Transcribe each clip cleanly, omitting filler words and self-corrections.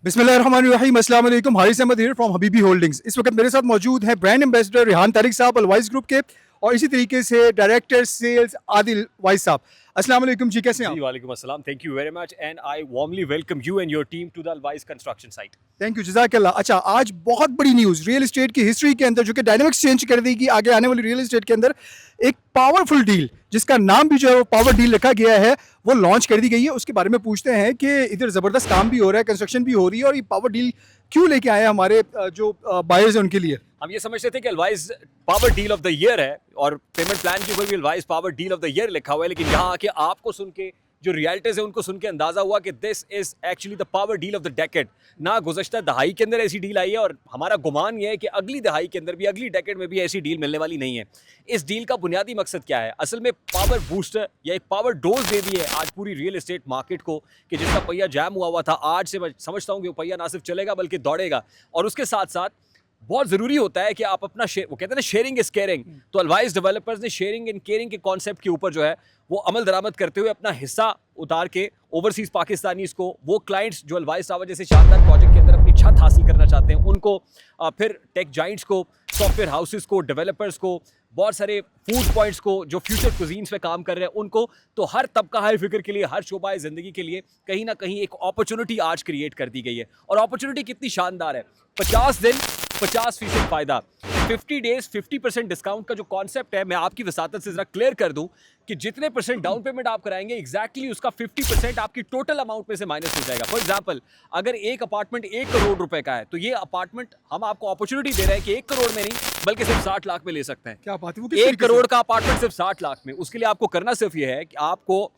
बिस्मिल्लाहिर्रहमानिर्रहीम, अस्सलाम वालेकुम। Haris Ahmed here from Habibi holdings. इस वक्त मेरे साथ मौजूद है ब्रांड एम्बेसडर रिहान तारिक साहब अलवाइस ग्रुप के, और इसी तरीके से डायरेक्टर सेल्स आदिल वाइस साहब। अस्सलाम वालेकुम जी, कैसे हैं जी आप? वालेकुम अस्सलाम, thank you very much and I warmly welcome you and your team to the Alwais construction site. Thank you, जज़ाकल्लाह। अच्छा, आज बहुत बड़ी न्यूज़ रियल एस्टेट की हिस्ट्री के अंदर, जो कि डायनामिक्स चेंज कर देगी आगे आने वाली रियल एस्टेट के अंदर। एक पावरफुल डील, जिसका नाम भी जो है वो पावर डील रखा गया है, वो लॉन्च कर दी गई है। उसके बारे में पूछते हैं कि इधर ज़बरदस्त काम भी हो रहा है, कंस्ट्रक्शन भी हो रही है, और ये पावर डील क्यों लेके आए हैं हमारे जो बायर्स हैं उनके लिए। हम ये समझते थे कि Alwais power deal of the year है और पेमेंट प्लान के ऊपर भी Alwais power deal of the year लिखा हुआ है, लेकिन यहाँ आके आपको सुन के जो रियल्टर्स है उनको सुन के अंदाजा हुआ कि this is actually the power deal of the decade. ना गुज़श्ता दहाई के अंदर ऐसी डील आई है, और हमारा गुमान ये है कि अगली दहाई के अंदर भी, अगली डेकेड में भी ऐसी डील मिलने वाली नहीं है। इस डील का बुनियादी मकसद क्या है? असल में पावर बूस्टर या एक पावर डोज दे दी है आज पूरी रियल एस्टेट मार्केट को, कि जिसका पहिया जैम हुआ था, आज से मैं समझता हूँ कि वो पहिया ना सिर्फ चलेगा बल्कि दौड़ेगा। और उसके साथ साथ बहुत ज़रूरी होता है कि आप अपना वो कहते हैं ना, शेयरिंग इज केयरिंग। तो अलवाइस डेवलपर्स ने शेयरिंग एंड केयरिंग के कॉन्सेप्ट के ऊपर जो है वो अमल दरामद करते हुए अपना हिस्सा उतार के ओवरसीज़ पाकिस्तानीज़ को, वो क्लाइंट्स जो अलवाइस टावर जैसे शानदार प्रोजेक्ट के अंदर अपनी छत हासिल करना चाहते हैं उनको, फिर टेक जाइंट्स को, सॉफ्टवेयर हाउसेस को, डेवलपर्स को, बहुत सारे फूड पॉइंट्स को जो फ्यूचर कुजीन्स पे काम कर रहे हैं उनको, तो हर तबका हर फिक्र के लिए, हर शोबाए ज़िंदगी के लिए कहीं ना कहीं एक अपॉर्चुनिटी आज क्रिएट कर दी गई है। और अपॉर्चुनिटी कितनी शानदार है! 50 दिन 50% फ़ायदा, 50 डेज 50% डिस्काउंट का जो कॉन्सेप्ट है, मैं आपकी वसातत से ज़रा क्लियर कर दूं कि जितने परसेंट डाउन पेमेंट आप कराएंगे एग्जैक्टली उसका 50% आपकी टोटल अमाउंट में से माइनस हो जाएगा। फॉर एग्जांपल, अगर एक अपार्टमेंट 1 करोड़ रुपए का है, तो ये अपार्टमेंट हम आपको अपॉर्चुनिटी दे रहे हैं कि 1 करोड़ में नहीं बल्कि सिर्फ 60 लाख में ले सकते हैं। क्या बात है, वो किस 1 तरीके से? करोड़ का अपार्टमेंट सिर्फ 60 लाख में। उसके लिए आपको करना सिर्फ ये है कि आपको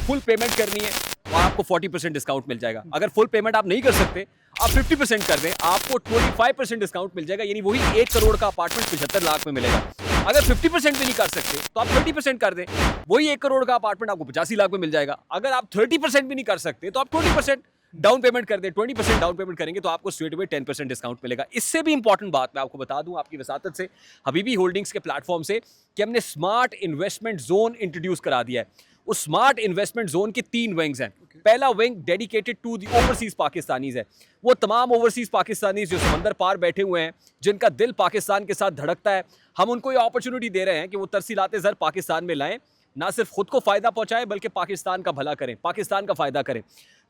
फुल पेमेंट करनी है और आपको 40% डिस्काउंट मिल जाएगा। अगर फुल पेमेंट आप नहीं कर सकते, आप 50% कर दें, आपको 25% डिस्काउंट मिल जाएगा, यानी वही 1 करोड़ का अपार्टमेंट 75 लाख में मिलेगा। अगर 50% भी नहीं कर सकते तो आप 30% कर दें, वही 1 करोड़ का अपार्टमेंट आपको 85 लाख में मिल जाएगा। अगर आप 30% भी नहीं कर सकते तो आप 20% डाउन पेमेंट कर दें। 20% डाउन पेमेंट करेंगे तो आपको स्ट्रेट अवे 10% डिस्काउंट मिलेगा। इससे भी इंपॉर्टेंट बात मैं आपको बता दूं आपकी वसातत से, हबीबी होल्डिंग्स के प्लेटफॉर्म से, कि हमने स्मार्ट इन्वेस्टमेंट जोन इंट्रोड्यूस करा दिया है। उस स्मार्ट इन्वेस्टमेंट जोन के 3 विंग्स हैं। पहला wing dedicated to the overseas Pakistanis है। वो तमाम ओवरसीज पाकिस्तानीज जो समंदर पार बैठे हुए हैं, जिनका दिल पाकिस्तान के साथ धड़कता है, हम उनको ये अपॉर्चुनिटी दे रहे हैं कि वो तरसीलाते ज़र पाकिस्तान में लाएं, ना सिर्फ खुद को फ़ायदा पहुंचाएं बल्कि पाकिस्तान का भला करें, पाकिस्तान का फ़ायदा करें।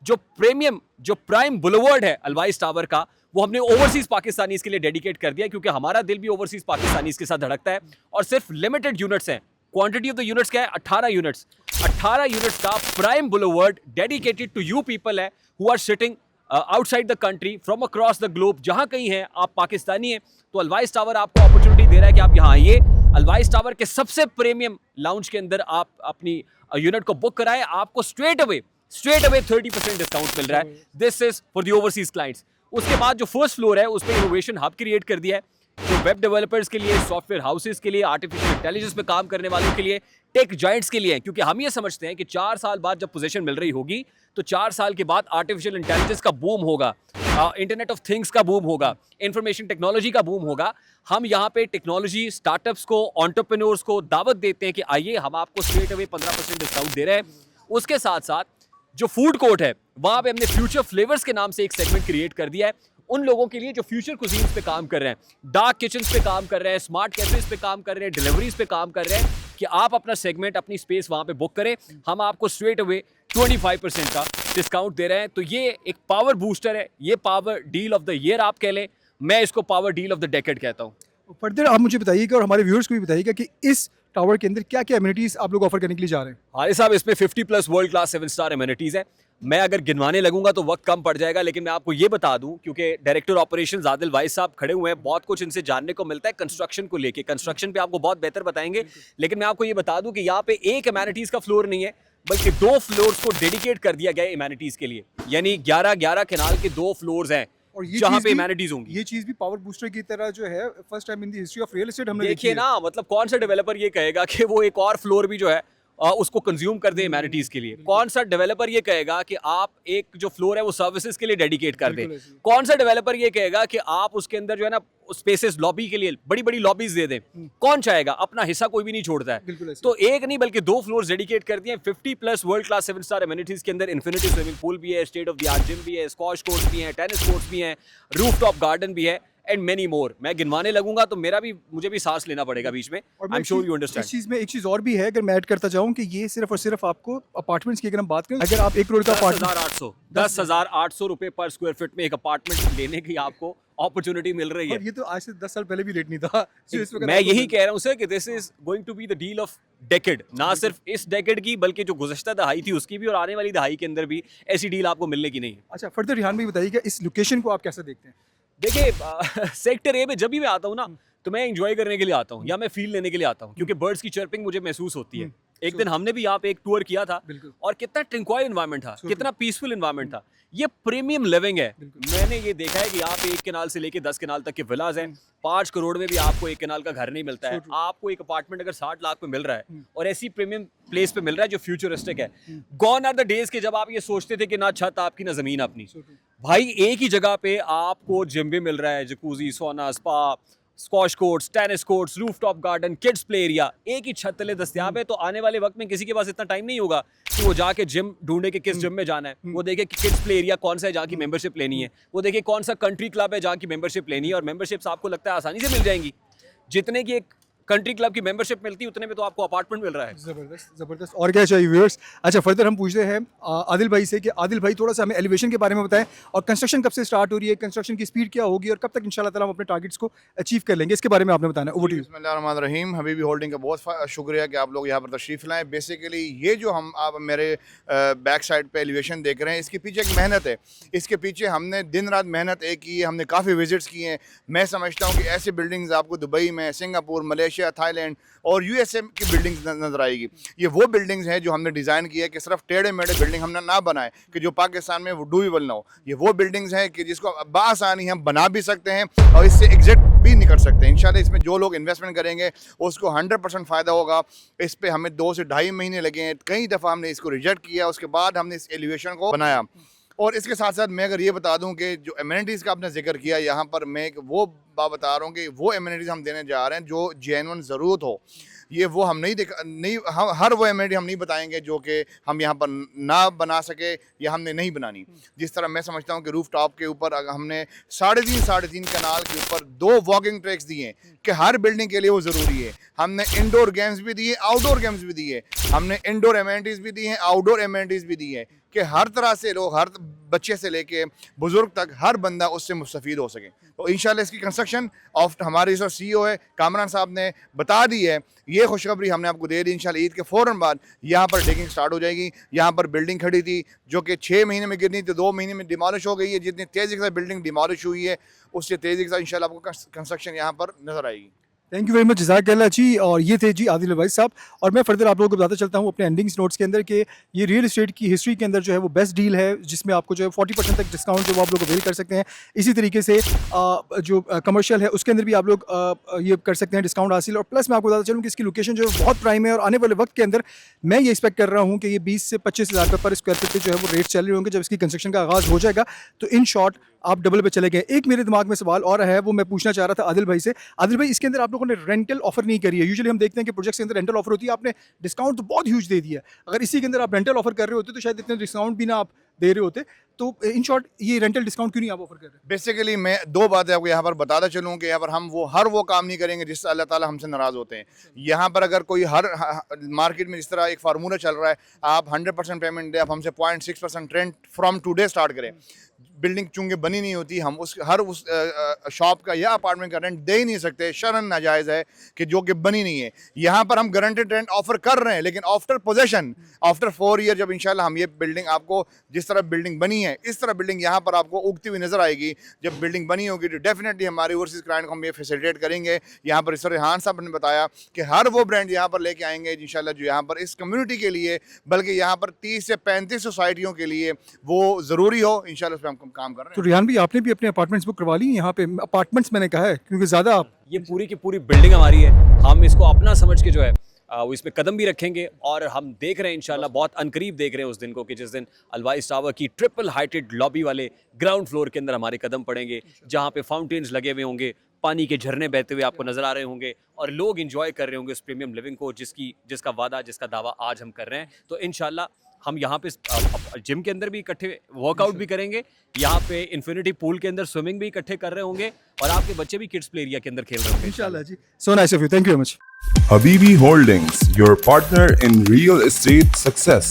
जो प्रीमियम, जो प्राइम बुलवर्ड है अलवाइस टावर का, वो हमने ओवरसीज पाकिस्तानीज के लिए डेडिकेट कर दिया, क्योंकि हमारा दिल भी ओवरसीज पाकिस्तानीज के साथ धड़कता है। और सिर्फ लिमिटेड यूनिट्स हैं। क्वांटिटी ऑफ द यूनिट्स क्या है? 18 यूनिट्स। 18 यूनिट्स का prime boulevard dedicated to you people है who are sitting outside the country from across the globe. जहां कहीं हैं आप पाकिस्तानी हैं, तो अलवाइस टावर आपको अपॉर्चुनिटी दे रहा है कि आप यहां आइए, अलवाइस टावर के सबसे प्रीमियम लाउंज के अंदर आप अपनी यूनिट को बुक कराएं, आपको स्ट्रेट अवे 30% डिस्काउंट मिल रहा है। This is for the overseas clients. उसके बाद जो फर्स्ट फ्लोर है उस पर इनोवेशन हब क्रिएट कर दिया है, जो वेब डेवलपर्स के लिए, सॉफ्टवेयर हाउसेस के लिए, आर्टिफिशियल इंटेलिजेंस पे काम करने वालों के लिए, टेक जाइंट्स के लिए है। क्योंकि हम ये समझते हैं कि 4 साल बाद जब पोजीशन मिल रही होगी, तो 4 साल के बाद आर्टिफिशियल इंटेलिजेंस का बूम होगा, इंटरनेट ऑफ थिंग्स का बूम होगा, इंफॉर्मेशन टेक्नोलॉजी का बूम होगा। हम यहाँ पे टेक्नोलॉजी स्टार्टअप्स को, एंटरप्रेन्योर्स को दावत देते हैं कि आइए, हम आपको स्ट्रेट अवे 15% डिस्काउंट दे रहे हैं। उसके साथ साथ जो फूड कोर्ट है, वहाँ पे हमने फ्यूचर फ्लेवर्स के नाम से एक सेगमेंट क्रिएट कर दिया है उन लोगों के लिए जो फ्यूचर कुजीन्स पे काम कर रहे हैं, डार्क किचन्स पे काम कर रहे हैं, स्मार्ट कैफेज पे काम कर रहे हैं, डिलीवरीज पे काम कर रहे हैं, कि आप अपना सेगमेंट, अपनी स्पेस वहाँ पे बुक करें, हम आपको स्ट्रेट अवे 25% का डिस्काउंट दे रहे हैं। तो ये एक पावर बूस्टर है, ये power deal of the year आप कह लें, मैं इसको power deal of the decade कहता हूँ। फर्दर आप मुझे बताइएगा और हमारे व्यूअर्स को भी बताइएगा कि इस टावर के अंदर क्या क्या एमिनिटीज़ आप लोग ऑफर करने के लिए जा रहे हैं। हारे साहब, इसमें 50+ वर्ल्ड क्लास 7 स्टार एमिनिटीज़ है। मैं अगर गिनवाने लगूंगा तो वक्त कम पड़ जाएगा, लेकिन मैं आपको ये बता दूं, क्योंकि डायरेक्टर ऑपरेशंस आदिल वाइस साहब खड़े हुए हैं, बहुत कुछ इनसे जानने को मिलता है कंस्ट्रक्शन को लेके। कंस्ट्रक्शन पे आपको बहुत बेहतर बताएंगे, लेकिन मैं आपको ये बता दूं कि यहाँ पे एक एमिनिटीज़ का फ्लोर नहीं है, बल्कि 2 फ्लोर्स को डेडिकेट कर दिया गया है एमिनिटीज़ के लिए। यानी 11 कैनाल के 2 फ्लोर्स हैं और ये जहाँ चीज़ पे भी, एमिनिटीज़ होंगी। ये चीज़ भी पावर बूस्टर की तरह जो है first time in the history of real estate हमने देखी देखिए है। ना, मतलब कौन सा डेवलपर ये कहेगा कि वो एक और फ्लोर भी जो है उसको कंज्यूम कर दें एमेनिटीज के लिए? कौन सा डेवलपर ये कहेगा कि आप एक जो फ्लोर है वो सर्विसेज के लिए डेडिकेट कर दें? कौन सा डेवलपर ये कहेगा कि आप उसके अंदर जो है ना स्पेसेस लॉबी के लिए बड़ी बड़ी लॉबीज दे दें? कौन चाहेगा? अपना हिस्सा कोई भी नहीं छोड़ता है। तो एक नहीं बल्कि 2 फ्लोर्स डेडिकेट कर दिए, 50 plus world class 7 star amenities के अंदर इन्फिनिटी स्विमिंग पूल भी है, state of the art gym भी है, स्क्वॉश कोर्ट्स भी हैं, टेनिस कोर्ट्स भी हैं, रूफ टॉप गार्डन भी है एंड मेनी मोर। मैं गिनवाने लगूंगा तो मुझे भी सांस लेना पड़ेगा बीच में। I am sure you understand. इस चीज में एक चीज और भी है, अगर मैं ऐड करता जाऊं कि ये सिर्फ और सिर्फ आपको अपार्टमेंट्स की अगर हम बात करें, अगर आप 1 करोड़ का अपार्टमेंट 10,800 रुपए पर स्क्वायर फीट में एक अपार्टमेंट लेने की आपको अपॉर्चुनिटी मिल रही है। और ये तो आज से 10 साल पहले भी रेट नहीं था। मैं यही कह रहा हूँ सर कि this is going to be the deal of decade, ना सिर्फ इस डेकेड की बल्कि जो गुज़श्ता दहाई थी उसकी भी, और आने वाली दहाई के अंदर भी ऐसी डील आपको मिलने की नहीं है। अच्छा, फर्दर रिहान भाई बताइए इस लोकेशन को आप कैसे देखते हैं? देखिए सेक्टर ए में जब भी मैं आता हूँ ना तो मैं एंजॉय करने के लिए आता हूँ या मैं फील लेने के लिए आता हूँ, क्योंकि बर्ड्स की चर्पिंग मुझे महसूस होती है। एक दिन हमने भी यहाँ पे एक टूर किया था और कितना ट्रंक्वाइल एनवायरनमेंट था, कितना पीसफुल एनवायरनमेंट था। ये प्रीमियम लिविंग है। मैंने ये देखा है कि यहाँ पे 1 कनाल से लेके 10 कनाल तक के विलाज हैं। 5 करोड़ में भी आपको 1 कनाल का घर नहीं मिलता है। आपको एक अपार्टमेंट अगर 60 लाख में मिल रहा है और ऐसी प्रीमियम प्लेस पे मिल रहा है जो फ्यूचरिस्टिक है। गॉन आर द डेज के जब आप ये सोचते थे कि ना छत आपकी ना जमीन अपनी। भाई एक ही जगह पे आपको जिम भी मिल रहा है, जकूजी, सोना, spa, squash courts, tennis courts, rooftop garden, kids play area एक ही छत तले दस्तयाब है। तो आने वाले वक्त में किसी के पास इतना टाइम नहीं होगा कि वो जाके जिम ढूंढे कि किस जिम में जाना है। वो देखे कि किड्स प्ले एरिया कौन सा है जहाँ की मेंबरशिप लेनी है। वो देखे कौन सा कंट्री क्लब है जहाँ की मेंबरशिप लेनी है। और मेंबरशिप्स आपको लगता है आसानी से मिल जाएंगी। जितने की एक कंट्री क्लब की मेंबरशिप मिलती है उतने में तो आपको अपार्टमेंट मिल रहा है। जबरदस्त जबरदस्त। और क्या चाहिए व्यूअर्स? अच्छा, फर्दर हम पूछते हैं आदिल भाई से कि आदिल भाई थोड़ा सा हमें एलिवेशन के बारे में बताएं और कंस्ट्रक्शन कब से स्टार्ट हो रही है, कंस्ट्रक्शन की स्पीड क्या होगी और कब तक इंशाल्लाह ताला हम अपने टारगेट्स को अचीव कर लेंगे, इसके बारे में आपने बताना है। Over to you. बिस्मिल्लाहिर्रहमानिर्रहीम। हबीबी होल्डिंग का बहुत शुक्रिया कि आप लोग यहाँ पर तशरीफ़ लाएँ। बेसिकली ये जो आप मेरे बैक साइड पे एलिवेशन देख रहे हैं, इसके पीछे एक मेहनत है। इसके पीछे हमने दिन रात मेहनत एक की है। हमने काफ़ी विजिट्स किए हैं। मैं समझता हूँ कि ऐसी बिल्डिंग्स आपको दुबई में, सिंगापुर, मलेशिया, थाईलैंड और यूएसए की बिल्डिंग्स नज़र आएगी। ये वो बिल्डिंग्स हैं जो हमने डिज़ाइन की है कि सिर्फ टेढ़े मेढ़े बिल्डिंग हमने ना बनाए कि जो पाकिस्तान में वो डूबेबल ना हो। ये वो बिल्डिंग्स हैं कि जिसको बासानी हम बना भी सकते हैं और इससे एग्जिट भी नहीं कर सकते। इंशाल्लाह इसमें जो लोग इन्वेस्टमेंट करेंगे उसको 100% फ़ायदा होगा। इस पर हमें 2 से ढाई महीने लगे हैं। कई दफ़ा हमने इसको रिजेक्ट किया, उसके बाद हमने इस एलिवेशन को बनाया। और इसके साथ साथ मैं अगर ये बता दूं कि जो एमिनिटीज़ का आपने जिक्र किया, यहाँ पर मैं एक वो बात बता रहा हूँ कि वो एमिनिटीज़ हम देने जा रहे हैं जो जेन्युइन ज़रूरत हो। ये वो हम नहीं हम हर वो एमिनिटी हम नहीं बताएंगे जो कि हम यहाँ पर ना बना सके या हमने नहीं बनानी। जिस तरह मैं समझता हूँ कि रूफ टॉप के ऊपर हमने 3.5 कनाल के ऊपर 2 वॉकिंग ट्रैक्स दिए कि हर बिल्डिंग के लिए वो ज़रूरी है। हमने इंडोर गेम्स भी दिए, आउटडोर गेम्स भी दिए। हमने इंडोर एमिनिटीज़ भी दी हैं, आउटडोर एमिनिटीज़ भी दी हैं कि हर तरह से लोग, हर बच्चे से लेके बुजुर्ग तक हर बंदा उससे मुस्तफ़ीद हो सके। तो इंशाल्लाह इसकी कंस्ट्रक्शन हमारे जो CEO है कामरान साहब ने बता दी है। ये खुशखबरी हमने आपको दे दी। इंशाल्लाह ईद के फ़ौरन बाद यहाँ पर डिगिंग स्टार्ट हो जाएगी। यहाँ पर बिल्डिंग खड़ी थी जो कि 6 महीने में गिरनी थी, 2 महीने में डिमॉलिश हो गई है। जितनी तेज़ी के साथ बिल्डिंग डिमॉलिश हुई है उससे तेज़ी के साथ इंशाल्लाह आपको कंस्ट्रक्शन यहाँ पर नज़र आएगी। थैंक यू वेरी मच, जज़ाकल्लाह जी। और ये थे जी आदिल भाई साहब। और मैं फर्दर आप लोगों को बताता चलता हूँ अपने एंडिंग्स नोट्स के अंदर कि ये रियल एस्टेट की हिस्ट्री के अंदर जो है वो बेस्ट डील है, जिसमें आपको जो है 40% तक डिस्काउंट जो वो आप लोग अवेल कर सकते हैं। इसी तरीके से जो कमर्शियल है उसके अंदर भी आप लोग ये कर सकते हैं डिस्काउंट हासिल। और प्लस मैं आपको बताता चलूँ कि इसकी लोकेशन जो है बहुत प्राइम है और आने वाले वक्त के अंदर मैं ये एक्सपेक्ट कर रहा हूँ कि ये 20 से 25 हज़ार रुपये पर स्क्वायर फीट पे जो है वो रेट चल रहे होंगे जब इसकी कंस्ट्रक्शन का आगाज़ हो जाएगा। तो इन शॉर्ट आप डबल पे चले गए। एक मेरे दिमाग में सवाल और है, वो मैं पूछना चाह रहा था आदिल भाई से। आदिल भाई, इसके अंदर आप लोगों ने रेंटल ऑफर नहीं करी है। यूजुअली हम देखते हैं कि प्रोजेक्ट्स के अंदर रेंटल ऑफर होती है, आपने डिस्काउंट तो बहुत ह्यूज दे दिया है। अगर इसी के अंदर आप रेंटल ऑफर कर रहे होते तो शायद इतने डिस्काउंट भी ना आप दे रहे होते। तो इन शॉर्ट ये रेंटल डिस्काउंट क्यों नहीं आप ऑफर कर रहे हैं? बेसिकली मैं 2 बातें आपको यहाँ पर बताता चलूँ कि यहाँ पर हम हर वो काम नहीं करेंगे जिससे अल्लाह ताला हमसे नाराज़ होते हैं। यहाँ पर अगर कोई मार्केट में जिस तरह एक फार्मूला चल रहा है, आप 100% पेमेंट दें, आप हमसे 0.6% रेंट फ्रॉम टुडे स्टार्ट करें। बिल्डिंग चूँकि बनी नहीं होती, हम उस शॉप का या अपार्टमेंट का रेंट दे ही नहीं सकते। शरन नाजायज़ है कि जो कि बनी नहीं है। यहाँ पर हम गारंटेड रेंट ऑफर कर रहे हैं, लेकिन आफ्टर पोजेशन, आफ्टर 4 ईयर जब इंशाल्लाह हम ये बिल्डिंग आपको जिस तरह बिल्डिंग बनी है इस तरह बिल्डिंग यहाँ पर आपको उगती हुई नज़र आएगी। जब बिल्डिंग बनी होगी तो डेफिनेटली हमारे ओवरसीज़ क्लाइंट को हम ये फैसिलिटेट करेंगे। यहाँ पर सर रिहान साहब ने बताया कि हर वो ब्रांड यहाँ पर लेके आएंगे इंशाल्लाह जो यहाँ पर इस कम्युनिटी के लिए, बल्कि यहाँ पर 30 से 35 सोसाइटियों के लिए वो ज़रूरी हो। इंशाल्लाह उस पर हम काम कर रहे हैं। तो रिहान भाई, आपने भी अपने अपार्टमेंट्स बुक करवा ली यहाँ पे? अपार्टमेंट्स मैंने कहा है क्योंकि ज़्यादा आप ये पूरी की पूरी बिल्डिंग हमारी है। हम इसको अपना समझ के जो है वो इसमें कदम भी रखेंगे और हम देख रहे हैं इंशाल्लाह बहुत अनकरीब देख रहे हैं उस दिन को कि जिस दिन अलवाइस टावर की ट्रिपल हाइटेड लॉबी वाले ग्राउंड फ्लोर के अंदर हमारे कदम पड़ेंगे, जहाँ पे फाउंटेन्स लगे हुए होंगे, पानी के झरने बहते हुए आपको नजर आ रहे होंगे और लोग एंजॉय कर रहे होंगे उस प्रीमियम लिविंग को जिसका वादा, जिसका दावा आज हम कर रहे हैं। तो इंशाल्लाह हम यहाँ पे जिम के अंदर भी इकट्ठे वर्कआउट भी करेंगे, यहाँ पे इन्फिनिटी पूल के अंदर स्विमिंग भी इकट्ठे कर रहे होंगे और आपके बच्चे भी किड्स प्ले एरिया के अंदर खेल रहे होंगे इंशाल्लाह जी। So nice of you, thank you very much. Habibi Holdings, your partner in real estate success.